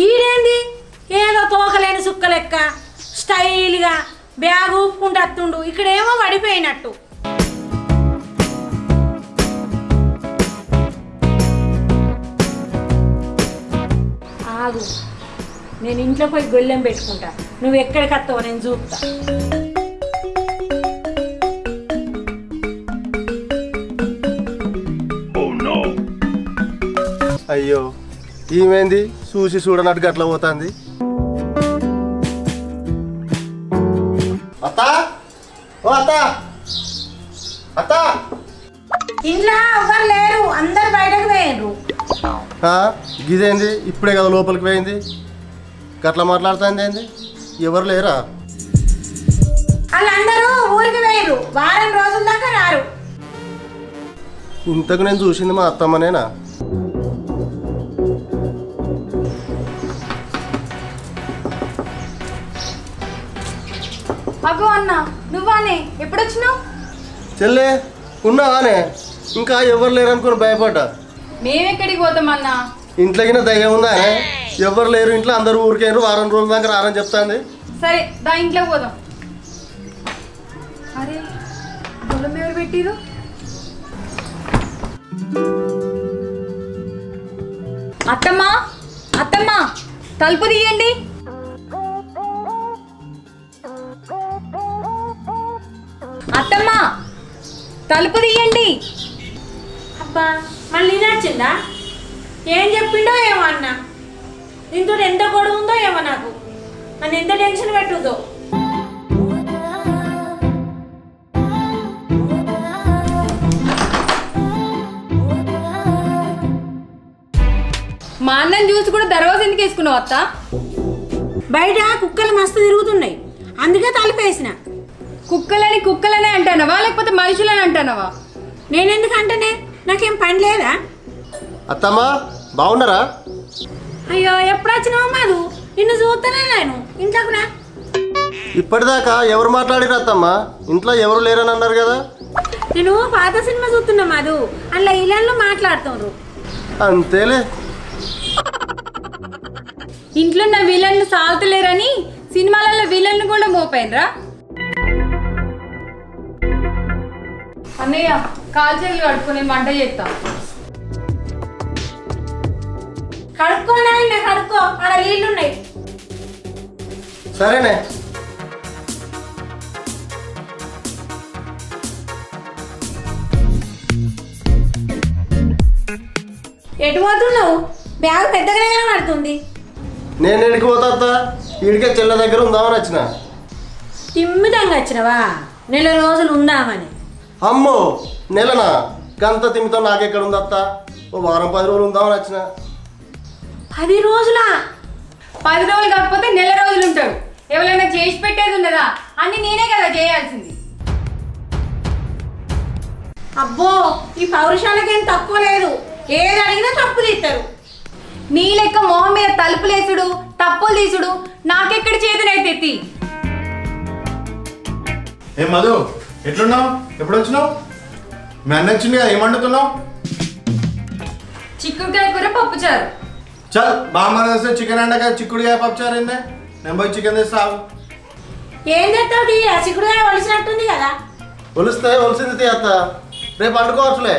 ఈడేంది ఏదో తోకలేని సుక్క లెక్క స్టైల్గా బ్యాగ్ ఊపుకుంటూ వస్తుండు, ఇక్కడేమో పడిపోయినట్టు. ఆగు, నేను ఇంట్లో పోయి గొల్లెం పెట్టుకుంటా, నువ్వు ఎక్కడికి వస్తావో నేను చూపుతా. అయ్యో ఈమెంది చూసి చూడనట్టుగా అట్లా పోతుంది. అత్త ఓ అత్త అత్త ఇంట్లో ఎవ్వరు లేరు, అందరు బయటకు పోయినరు. గిదేంది ఇప్పుడే కదా లోపలికి పోయింది, గట్లా మాట్లాడుతుంది ఏంది? ఎవరు లేరా? వాళ్ళందరూ ఊరికి పోయినరు, వారం రోజుల దాకా రారు. ఇంతకు నేను చూసింది మా అత్తమ్మనేనా? అగో అన్న నువ్వానే ఎప్పుడొచ్చినావు? చెల్లే ఉన్నావానే? ఇంకా ఎవరు లేరు అనుకుని భయపడ్డా. మేమెక్కడికి పోతామన్నా? ఇంట్లోకి దయ్యం ఉందా? ఎవరు లేరు ఇంట్లో, అందరూ ఊరికేరు, వారం రోజుల దాకా రారని చెప్తాంది. సరే దా ఇంట్లోకి పోదాం. అరే గొల్లం ఎవరు పెట్టిరు? అత్తమ్మా అత్తమ్మా తలుపు తీయండి. అత్తమ్మా తలుపు తీయండి. అబ్బా మళ్ళీ నచ్చిందా? ఏం చెప్పిండో ఏమో అన్న, దీంతో ఎంత గొడవ ఉందో ఏమో, నాకు నన్ను ఎంత టెన్షన్ పెట్టుందో. మా అన్నని చూసి కూడా దర్వాజా ఎందుకు వేసుకున్నావు అత్త? బయట కుక్కలు మస్తు తిరుగుతున్నాయి, అందుకే తలుపేసిన. కుక్కలనే అంటానవా లేకపోతే మనుషులని అంటానవా? నేనెందుకు అంటేనే, నాకేం పని లేదా? అత్తమ్మా బాగున్నారా? అయ్యో ఎప్పుడు వచ్చినావు మాధు, నిన్ను చూస్తేనే నేను ఇంట్లోకి రా. ఇప్పటిదాకా ఎవరు మాట్లాడిరు అత్తమ్మా? ఇంట్లో ఎవరు లేరని అన్నారు కదా. నేను పాత సినిమా చూస్తున్నా మాధు, అందులో ఇళ్ళల్లో మాట్లాడుతున్నారు. అంతేలే. ఇంట్లో నా విలన్లు సాగుతలేరని సినిమాలలో విలన్లు కూడా మోపోయినరా? అన్నయ్య కాలు చేతులు కడుక్కుని వంట చేస్తా. కడుక్కోనా? కడుక్కో, ఆడ నీళ్ళున్నాయి. సరేనే. ఎటు పోతున్నావు? బ్యాగ్ పెద్దగానే కనబడుతుంది. నేను ఎడికి పోతా? ఈడికే చెల్ల దగ్గర ఉందామని వచ్చిన. తిమ్మిదంగా వచ్చినవా? నెల రోజులు ఉందామని. అమ్మో నెలనా? గంత తిమ్మితో నాకెక్కడ ఉంది అత్త? ఓ వారం 10 రోజులు ఉందామని వచ్చిన. 10 రోజులా? 10 రోజులు కాకపోతే నెల రోజులు ఉంటాడు. ఎవరైనా చేసి పెట్టేది ఉన్నదా? అన్ని నేనే కదా చేయాల్సింది. అబ్బో ఈ పౌరుషాలకేం తక్కువ లేదు, ఏది అడిగినా తప్పు తీస్తారు. నీ లెక్క మొహం మీద తలుపులేసుడు తప్పులు తీసుడు నాకెక్కడ చేతనైతే ఎత్తి. ఏ మధు ఎట్లున్నావు? ఎప్పుడు వచ్చినావు? మీ అన్న వచ్చింది కదా, ఏమంటున్నావు? చిక్కుడుకాయ కూర పప్పుచారు. చల్ బామ్మ తెస్తే చికెన్ అండగా చిక్కుడుకాయ పప్పుచారు ఏందే? నేను పోయి చికెన్ తెస్తావు. ఏం చేస్తావు? ఆ చిక్కుడుగా వలిసినట్టుంది కదా. ఒలిస్తే ఒలిసింది అత్త, రేపు వండుకోవచ్చులే.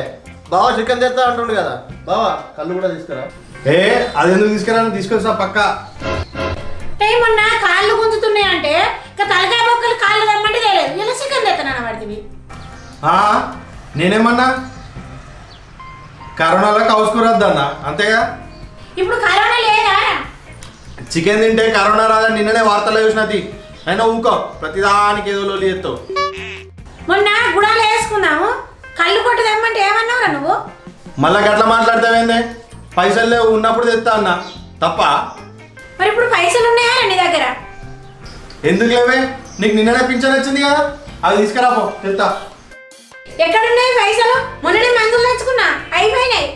బావా చికెన్ తెస్తా అంటుండు కదా. బావా కళ్ళు కూడా తీసుకురా. ఏ అది ఎందుకు తీసుకురాను? తీసుకొస్తా పక్కా. ఏమన్నా కాళ్ళు గుంజుతున్నాయి అంటే ఇక తలకాయ బొక్కలు కాళ్ళు తెమ్మంటే తెలియదు, ఇలా చికెన్ తెస్తాను పడుతుంది. నేనేమన్నా కరోనాలో కౌసుకురద్దన్నా, అంతేగా? ఇప్పుడు కరోనా లేదా? చికెన్ తింటే కరోనా రాదని నిన్ననే వార్తలు చూసినది. అయినా ఊకో, ప్రతిదానికి ఏదో లోలి ఎత్తావు. మొన్న గుడాలు వేసుకున్నాము, కళ్ళు కొట్టు తెమ్మంటే ఏమన్నావురా నువ్వు? మళ్ళా గట్ల మాట్లాడతావేందే? పైసలు లేవు, ఉన్నప్పుడు తెస్తా అన్నా, తప్ప? మరి ఇప్పుడు పైసలు ఉన్నాయా నీ దగ్గర? ఎందుకు లేవే? నీకు నిన్ననే పింఛన్ వచ్చింది కదా, అవి తీసుకురాపో, తెస్తా. ఎక్కడున్నాయి పైసలు? మొన్ననే మందులు తెచ్చుకున్నా, అయిపోయినాయి.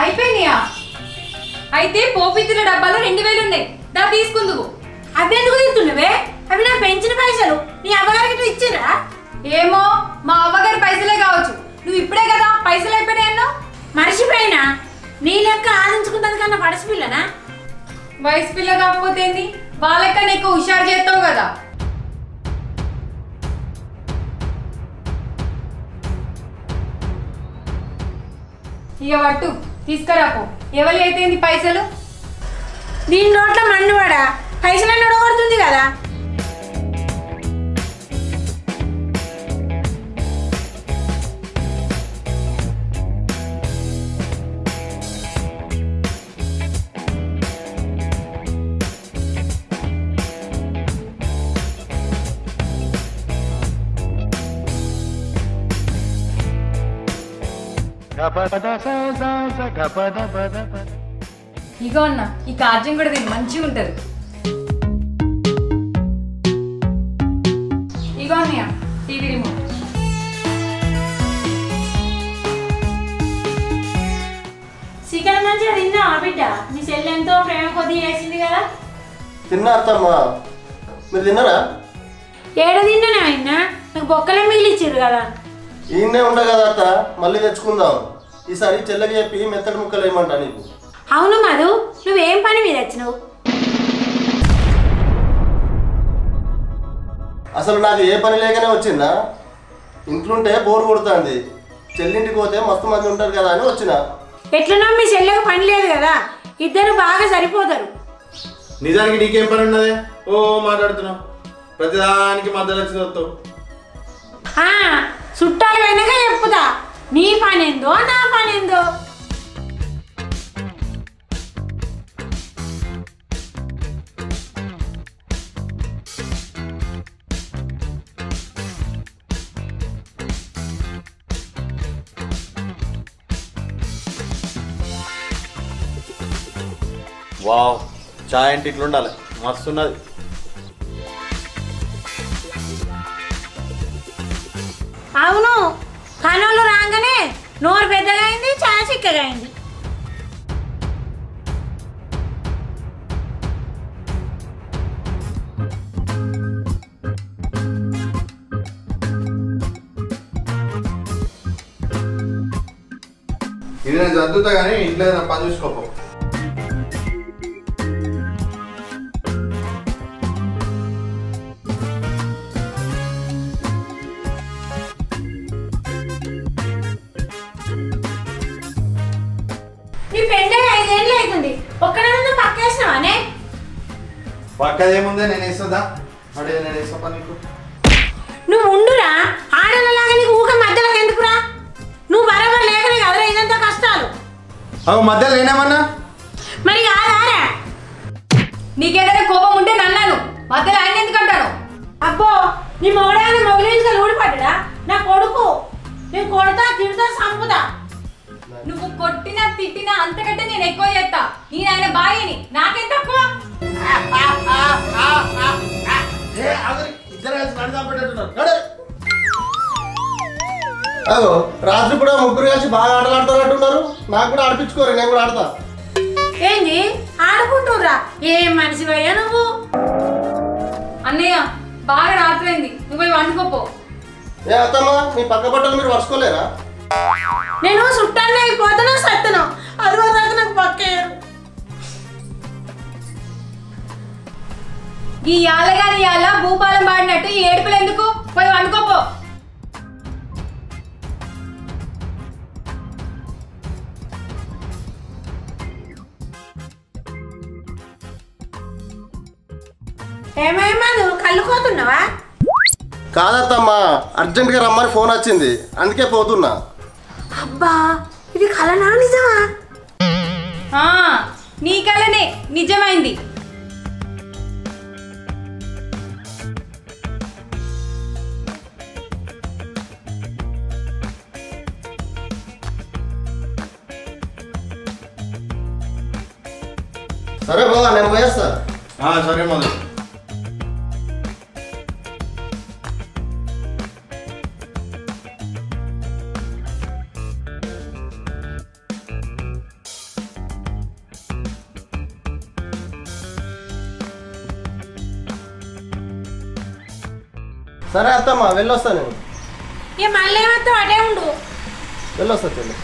అయిపోయినాయా? అయితే పోపిత్తుల డబ్బాలో 2000 ఉన్నాయి, దా తీసుకుందువు. అవి ఎందుకు తింటున్నావే? అవి నా పెంచిన పైసలు, నీ అమ్మగారికి ఇచ్చిరా? ఏమో మా అవ్వగారి పైసలే కావచ్చు. నువ్వు ఇప్పుడే కదా పైసలు అయిపోయినాయి అన్నావు. మర్చిపోయినా నీ లెక్క ఆదించుకుంటుంది కన్నా పడసి పిల్లనా? వయసు పిల్ల కాకపోతే ఏంది, వాళ్ళకన్నా ఎక్కువ హుషారు చేస్తావు కదా. ఇక పట్టు తీసుకురాపో. ఎవరు అయితే పైసలు? దీని నోట్ల మన్నువాడా పైసలన్నీ ఉడగొడుతుంది కదా. ఇగో అన్న ఈ కార్యం కూడా దీన్ని మంచిగా ఉంటది. ఇగో అన్నయ్య టీవీ రిమోట్. చికెన్ మంచిగా తిన్నావా బిడ్డ? మీ చెల్లి ఎంతో ప్రేమ కొద్ది చేసింది కదా. తిన్నా అత్తమ్మా, మీరు తిన్నారా? ఏడ తిన్నానా అయినా నాకు బొక్కలే మిగిలిచ్చారు కదా. ఈయనే ఉండ కదా అత్త, మళ్ళీ తెచ్చుకుందాం. ఈసారి చెల్లెకి చెప్పి మెత్తడి ముక్కలు వేయమంటా నీకు. అవును మధు, నువ్వేం పని మీద వచ్చినావు? అసలు నాకు ఏ పని లేకనే వచ్చిందా? ఇంట్లుంటే బోర్ కొడుతుంది, చెల్లింటికి పోతే మస్తు మంది ఉంటారు కదా అని వచ్చిన. ఎట్లనో మీ చెల్లెకు పని లేదు కదా, ఇద్దరు బాగా సరిపోతారు. నిజానికి నీకేం పని ఉన్నదే? ఓ మాట్లాడుతున్నావు, ప్రతిదానికి మధ్యలో వచ్చి వస్తావు. చుట్టాలు వెనక చెప్పుతా నీ పనేందో నా పనేందో. వావ్, చాయ్ అంటే ఇట్లా ఉండాలి, మస్తు ఉన్నది. అవును, పనులు రాగానే నోరు పెద్దగా అయింది, చాలా చిక్కగా అయింది. ఇది నేను చదువుతా కానీ ఇంట్లో ఏదైనా పని చూసుకోపో. నీ పెండ 5 ఏళ్ళు అవుతుంది, ఒక్కడే ముందు పక్కేసినావానే? పక్కదేముందే, నేను వేస్తుందా? అడే నేను వేస్తా నీకు. నువ్వు ఉండురా, ఆడలాగా నీకు ఊక మధ్యలో ఎందుకురా? నువ్వు బరాబర్ లేకనే కదరా ఇదంతా కష్టాలు. అవు మధ్యలో నేనేమన్నా? మరి కాదారా? నీకేదైనా కోపం ఉంటే నన్నాను, మధ్యలో ఆయన ఎందుకంటాను? అబ్బో, నీ మొగడైనా మొగలేందుకు ఊడిపడ్డా? నా కొడుకు, నేను కొడతా తిడతా సంపుతా. నువ్వు కొట్టినా తిట్టినా అంతకంటే నేను ఎక్కువ చేస్తా. నేను ఆయన బాయిని, నాకేం తక్కువ? అదో రాత్రి కూడా ముగ్గురు కలిసి బాగా ఆటలాడుతున్నట్టున్నారు. నాకు కూడా ఆడిపించుకోరు, నేను కూడా ఆడతా. ఏంది ఆడుకుంటుర్రా? ఏం మనిషివయ్యా నువ్వు? అన్నయ్య బాగా రాత్రైంది, నువ్వు పోయి వండుకోపో. ఏ అత్తమ్మా, మీ పక్క బట్టలు మీరు వరుసుకోలేరా? నేను చుట్టాన్ని అయిపోతాను సత్తను, అది వరకు నాకు పక్కేయరు. ఈ యాలగాని యాల భూపాలం పాడినట్టు ఈ ఏడుపులు ఎందుకు? పోయి వండుకోపో. ఏమేమా నువ్వు కళ్ళుకోతున్నావా? కాదత్తమ్మా, అర్జెంట్గా రమ్మని ఫోన్ వచ్చింది, అందుకే పోతున్నా. అబ్బా, ఇది కలనా నిజమా? నీ కలనే నిజమైంది. సరే బాబా, నేను పోయేస్తా. సరే మొదలు. సరే అత్తమ్మా, వెళ్ళొస్తా నేను. ఇక మళ్ళీ ఏమత్తావు? అటే ఉండు. వెళ్ళొస్తా చెల్లి.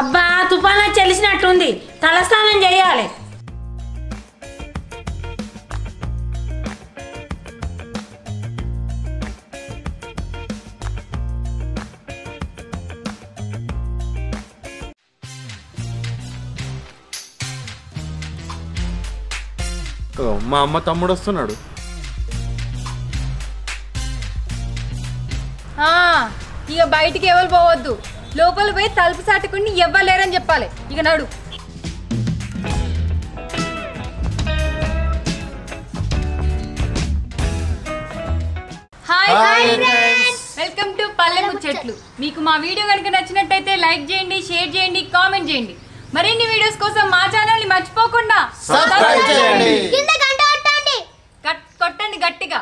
అబ్బా తుఫానా చెలిసినట్టుంది, తలస్నానం చేయాలి. మా అమ్మ తమ్ముడు వస్తున్నాడు. ఇక బయటికి ఎవరు పోవద్దు, లోపల పోయి తలుపు సాటుకుని ఎవ్వలేరని చెప్పాలి. ఇక నడు. హాయ్ వెల్కమ్ టు పల్లె ముచ్చట్లు. మీకు మా వీడియో కనుక నచ్చినట్టయితే లైక్ చేయండి, షేర్ చేయండి, కామెంట్ చేయండి. మరిన్ని వీడియోస్ కోసం మా ఛానల్ ని మర్చిపోకుండా సబ్స్క్రైబ్ చేయండి. కొట్టండి గట్టిగా.